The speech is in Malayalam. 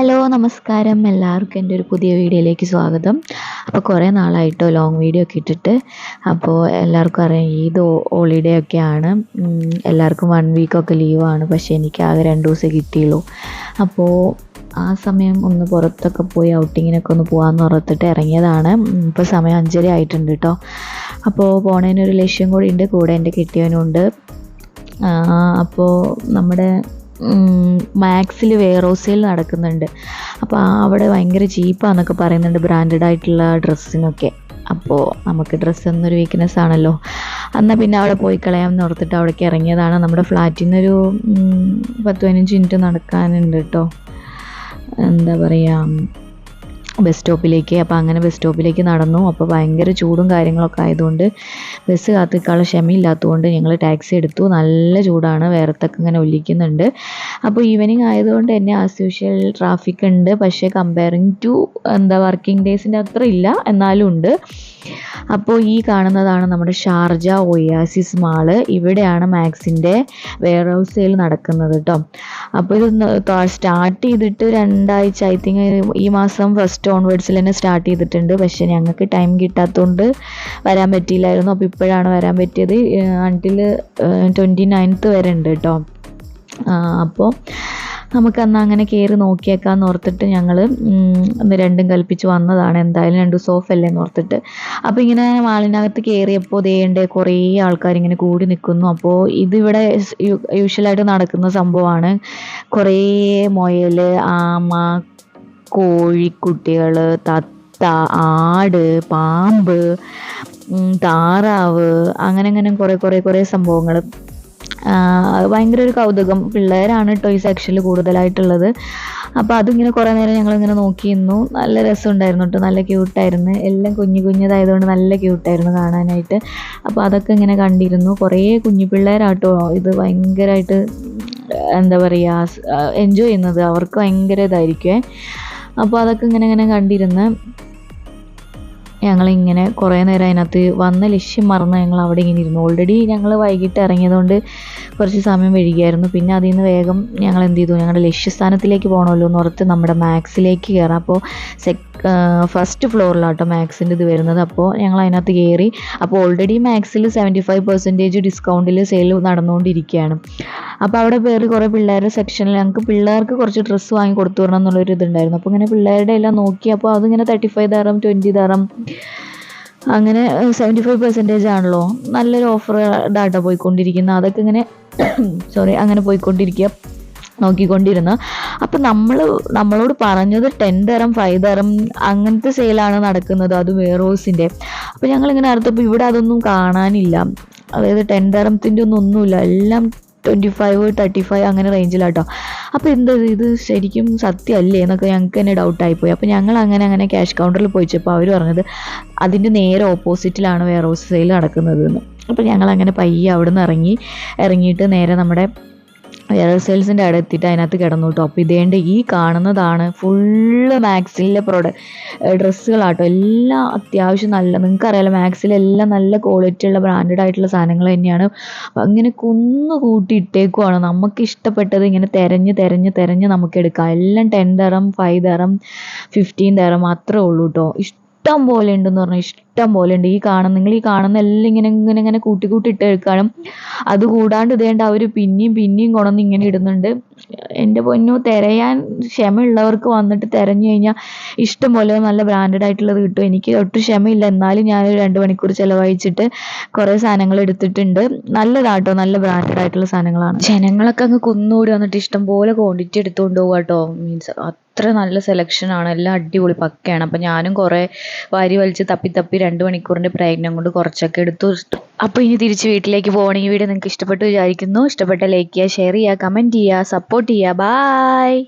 ഹലോ നമസ്കാരം, എല്ലാവർക്കും എൻ്റെ ഒരു പുതിയ വീഡിയോയിലേക്ക് സ്വാഗതം. അപ്പോൾ കുറേ നാളായിട്ടോ ലോങ് വീഡിയോ ഒക്കെ ഇട്ടിട്ട്. അപ്പോൾ എല്ലാവർക്കും അറിയാം ഈദ് ഹോളിഡേ ഒക്കെയാണ്. എല്ലാവർക്കും 1 വീക്കൊക്കെ ലീവാണ്. പക്ഷേ എനിക്ക് ആകെ 2 ദിവസമേ കിട്ടിയുള്ളൂ. അപ്പോൾ ആ സമയം ഒന്ന് പുറത്തൊക്കെ പോയി ഔട്ടിങ്ങിനൊക്കെ ഒന്ന് പോകാമെന്ന് ഓർത്തിട്ട് ഇറങ്ങിയതാണ്. ഇപ്പോൾ സമയം 5:30 ആയിട്ടുണ്ട് കേട്ടോ. അപ്പോൾ പോണതിനൊരു ലക്ഷ്യം കൂടി ഉണ്ട്, കൂടെ എൻ്റെ കെട്ടിയവനുണ്ട്. അപ്പോൾ നമ്മുടെ മാക്സിൽ വെയർഹൗസ് സെയിൽ നടക്കുന്നുണ്ട്. അപ്പോൾ അവിടെ ഭയങ്കര ചീപ്പാന്നൊക്കെ പറയുന്നുണ്ട്, ബ്രാൻഡഡ് ആയിട്ടുള്ള ഡ്രസ്സിനൊക്കെ. അപ്പോൾ നമുക്ക് ഡ്രസ്സ് എന്നൊരു വീക്ക്നെസ് ആണല്ലോ. എന്നാൽ പിന്നെ അവിടെ പോയി കളയാമെന്ന് ഓർത്തിട്ട് അവിടേക്ക് ഇറങ്ങിയതാണ്. നമ്മുടെ ഫ്ലാറ്റിൽ നിന്നൊരു 10-15 മിനിറ്റ് നടക്കാനുണ്ട് കേട്ടോ, എന്താ പറയുക, ബസ് സ്റ്റോപ്പിലേക്ക്. അപ്പോൾ അങ്ങനെ ബസ് സ്റ്റോപ്പിലേക്ക് നടന്നു. അപ്പോൾ ഭയങ്കര ചൂടും കാര്യങ്ങളൊക്കെ ആയതുകൊണ്ട് ബസ് കാത്തിക്കാനുള്ള ക്ഷമയില്ലാത്തതുകൊണ്ട് ഞങ്ങൾ ടാക്സി എടുത്തു. നല്ല ചൂടാണ്, വേറത്തൊക്കെ ഇങ്ങനെ ഒലിക്കുന്നുണ്ട്. അപ്പോൾ ഈവനിങ് ആയതുകൊണ്ട് തന്നെ ആസ് യൂഷ്വൽ ട്രാഫിക് ഉണ്ട്. പക്ഷേ കമ്പയറിങ് ടു വർക്കിംഗ് ഡേയ്സിൻ്റെ അത്ര ഇല്ല, എന്നാലും ഉണ്ട്. അപ്പോൾ ഈ കാണുന്നതാണ് നമ്മുടെ ഷാർജ ഒയാസിസ് മാള്. ഇവിടെയാണ് മാക്സിൻ്റെ വെയർഹൗസ് സെയിൽ നടക്കുന്നത് കേട്ടോ. അപ്പോൾ ഇത് സ്റ്റാർട്ട് ചെയ്തിട്ട് 2 ആഴ്ച, ഐ തിങ്ക് ഈ മാസം ഫസ്റ്റ് ഓൺവേർഡ്സിൽ തന്നെ സ്റ്റാർട്ട് ചെയ്തിട്ടുണ്ട്. പക്ഷേ ഞങ്ങൾക്ക് ടൈം കിട്ടാത്തതുകൊണ്ട് വരാൻ പറ്റിയില്ലായിരുന്നു. അപ്പോൾ ഇപ്പോഴാണ് വരാൻ പറ്റിയത്. അൺടിൽ 29th വരെ ഉണ്ട് കേട്ടോ. അപ്പോൾ നമുക്കന്ന് അങ്ങനെ കയറി നോക്കിയേക്കാന്ന് ഓർത്തിട്ട് ഞങ്ങൾ ഒന്ന് രണ്ടും കൽപ്പിച്ച് വന്നതാണ്. എന്തായാലും 2 ദിവസം ഓഫ് അല്ലേ എന്ന് ഓർത്തിട്ട്. അപ്പോൾ ഇങ്ങനെ മാളിനകത്ത് കയറിയപ്പോൾ ദേണ്ടേ കുറേ ആൾക്കാർ ഇങ്ങനെ കൂടി നിൽക്കുന്നു. അപ്പോൾ ഇതിവിടെ യൂഷ്വലായിട്ട് നടക്കുന്ന സംഭവമാണ്. കുറേ മുയൽ, ആമ, കോഴിക്കുട്ടികൾ, തത്ത, ആട്, പാമ്പ്, താറാവ്, അങ്ങനെ കുറേ സംഭവങ്ങൾ. ഭയങ്കര ഒരു കൗതുകം. പിള്ളേരാണ് കേട്ടോ ഈ സെക്ഷനിൽ കൂടുതലായിട്ടുള്ളത്. അപ്പോൾ അതിങ്ങനെ കുറേ നേരം ഞങ്ങളിങ്ങനെ നോക്കിയിരുന്നു. നല്ല രസമുണ്ടായിരുന്നു കേട്ടോ, നല്ല ക്യൂട്ടായിരുന്നു. എല്ലാം കുഞ്ഞതായതുകൊണ്ട് നല്ല ക്യൂട്ടായിരുന്നു കാണാനായിട്ട്. അപ്പോൾ അതൊക്കെ ഇങ്ങനെ കണ്ടിരുന്നു. കുറേ കുഞ്ഞു പിള്ളേരാട്ടോ ഇത് ഭയങ്കരമായിട്ട് എന്താ പറയുക എൻജോയ് ചെയ്യുന്നത്. അവർക്ക് ഭയങ്കര ഇതായിരിക്കുമേ. അപ്പോൾ അതൊക്കെ ഇങ്ങനെ കണ്ടിരുന്ന് ഞങ്ങളിങ്ങനെ കുറേ നേരം അതിനകത്ത് വന്ന ലക്ഷ്യം മറന്ന് ഞങ്ങൾ അവിടെ ഇങ്ങനെ ഇരുന്നു. ഓൾറെഡി ഞങ്ങൾ വൈകിട്ട് ഇറങ്ങിയതുകൊണ്ട് കുറച്ച് സമയം വൈകിയായിരുന്നു. പിന്നെ അതിൽ നിന്ന് വേഗം ഞങ്ങൾ എന്ത് ചെയ്തു, ഞങ്ങളുടെ ലക്ഷ്യസ്ഥാനത്തിലേക്ക് പോകണമല്ലോ എന്ന് ഓർത്ത് നമ്മുടെ മാക്സിലേക്ക് കയറാം. അപ്പോൾ ഫസ്റ്റ് ഫ്ലോറിലാട്ടോ മാക്സിൻ്റെ ഇത് വരുന്നത്. അപ്പോൾ ഞങ്ങൾ അതിനകത്ത് കയറി. അപ്പോൾ ഓൾറെഡി മാക്സിൽ 75% ഡിസ്കൗണ്ടിൽ സെയിൽ നടന്നുകൊണ്ടിരിക്കുകയാണ്. അപ്പോൾ അവിടെ കയറി കുറേ പിള്ളേരുടെ സെക്ഷനിൽ ഞങ്ങൾക്ക് പിള്ളേർക്ക് കുറച്ച് ഡ്രസ്സ് വാങ്ങി കൊടുത്തു വരണം എന്നുള്ളൊരു ഇതുണ്ടായിരുന്നു. അപ്പോൾ ഇങ്ങനെ പിള്ളേരുടെ എല്ലാം നോക്കി. അപ്പോൾ അതിങ്ങനെ 35 ദറം, 20 ദറം, അങ്ങനെ 75% ആണല്ലോ. നല്ലൊരു ഓഫർ ഡാറ്റ പോയിക്കൊണ്ടിരിക്കുന്ന അതൊക്കെ ഇങ്ങനെ അങ്ങനെ പോയിക്കൊണ്ടിരിക്കുക, നോക്കിക്കൊണ്ടിരുന്നു. അപ്പം നമ്മളോട് പറഞ്ഞത് 10 ദറം, 5 ദറം അങ്ങനത്തെ സെയിലാണ് നടക്കുന്നത്, അത് വെയർഹൗസിൻ്റെ. അപ്പോൾ ഞങ്ങളിങ്ങനെ അടുത്തപ്പോൾ ഇവിടെ അതൊന്നും കാണാനില്ല. അതായത് 10 ദറത്തിൻ്റെ ഒന്നുമില്ല, എല്ലാം 25, 35 അങ്ങനെ റേഞ്ചിലാട്ടോ. അപ്പോൾ ഇത് ശരിക്കും സത്യമല്ലേ എന്നൊക്കെ ഞങ്ങൾക്ക് തന്നെ ഡൗട്ടായിപ്പോയി. അപ്പോൾ ഞങ്ങൾ അങ്ങനെ ക്യാഷ് കൗണ്ടറിൽ പോയിച്ചപ്പോൾ അവർ പറഞ്ഞത് അതിൻ്റെ നേരെ ഓപ്പോസിറ്റിലാണ് വെയർഹൗസ് സെയിൽ നടക്കുന്നത് എന്ന്. അപ്പോൾ ഞങ്ങളങ്ങനെ പയ്യെ അവിടെ നിന്ന് ഇറങ്ങിയിട്ട് നേരെ നമ്മുടെ വെയർഹൗസ് സെയിൽസിൻ്റെ അവിടെ എത്തിയിട്ട് അതിനകത്ത് കിടന്നു കേട്ടോ. അപ്പോൾ ഇതേണ്ട ഈ കാണുന്നതാണ് ഫുള്ള് മാക്സിലെ ഡ്രസ്സുകളാട്ടോ. എല്ലാം അത്യാവശ്യം നല്ല, നിങ്ങൾക്കറിയാലോ മാക്സിലെല്ലാം നല്ല ക്വാളിറ്റി ഉള്ള ബ്രാൻഡഡ് ആയിട്ടുള്ള സാധനങ്ങൾ തന്നെയാണ്. അങ്ങനെ കൂട്ടി ഇട്ടേക്കുവാണ്. നമുക്ക് ഇഷ്ടപ്പെട്ടത് ഇങ്ങനെ തിരഞ്ഞ് നമുക്ക് എടുക്കാം. എല്ലാം 10 ദറം, 5 ദറം, 15 ദറം അത്രേ ഉള്ളൂ കേട്ടോ. ഇഷ്ടം പോലെ ഉണ്ടെന്ന് പറഞ്ഞാൽ ഇഷ്ടം പോലെ ഉണ്ട്. നിങ്ങൾ ഈ കാണുന്ന എല്ലാം ഇങ്ങനെ കൂട്ടി ഇട്ട് എടുക്കണം. അതുകൂടാണ്ട് ഇതേണ്ട അവർ പിന്നെയും കൊണ്ടുവന്ന് ഇങ്ങനെ ഇടുന്നുണ്ട്. എൻ്റെ പൊന്നോ, തിരയാൻ ക്ഷമയുള്ളവർക്ക് വന്നിട്ട് തിരഞ്ഞു കഴിഞ്ഞാൽ ഇഷ്ടം പോലെ നല്ല ബ്രാൻഡഡ് ആയിട്ടുള്ളത് കിട്ടും. എനിക്ക് ഒട്ടും ക്ഷമയില്ല, എന്നാലും ഞാനൊരു 2 മണിക്കൂർ ചിലവഴിച്ചിട്ട് കുറേ സാധനങ്ങൾ എടുത്തിട്ടുണ്ട്. നല്ലതാട്ടോ, നല്ല ബ്രാൻഡഡ് ആയിട്ടുള്ള സാധനങ്ങളാണ്. ജനങ്ങളൊക്കെ അങ്ങ് കുന്നുകൂടി വന്നിട്ട് ഇഷ്ടം പോലെ ക്വാണ്ടിറ്റി എടുത്തുകൊണ്ട് പോകുക കേട്ടോ. മീൻസ് അത്ര നല്ല സെലക്ഷനാണ്, എല്ലാം അടിപൊളി പക്കയാണ്. അപ്പം ഞാനും കുറേ വാരി വലിച്ച് തപ്പി 2 മണിക്കൂറിൻ്റെ പ്രയത്നം കൊണ്ട് കുറച്ചൊക്കെ എടുത്തു. അപ്പോൾ ഇനി തിരിച്ച് വീട്ടിലേക്ക് പോകണം. ഈ വീഡിയോ നിങ്ങൾക്ക് ഇഷ്ടപ്പെട്ടു വിചാരിക്കുന്നു. ഇഷ്ടപ്പെട്ട ലൈക്ക് ചെയ്യുക, ഷെയർ ചെയ്യുക, കമൻറ്റ് ചെയ്യുക, സപ്പോർട്ട് ചെയ്യുക. ബായ്.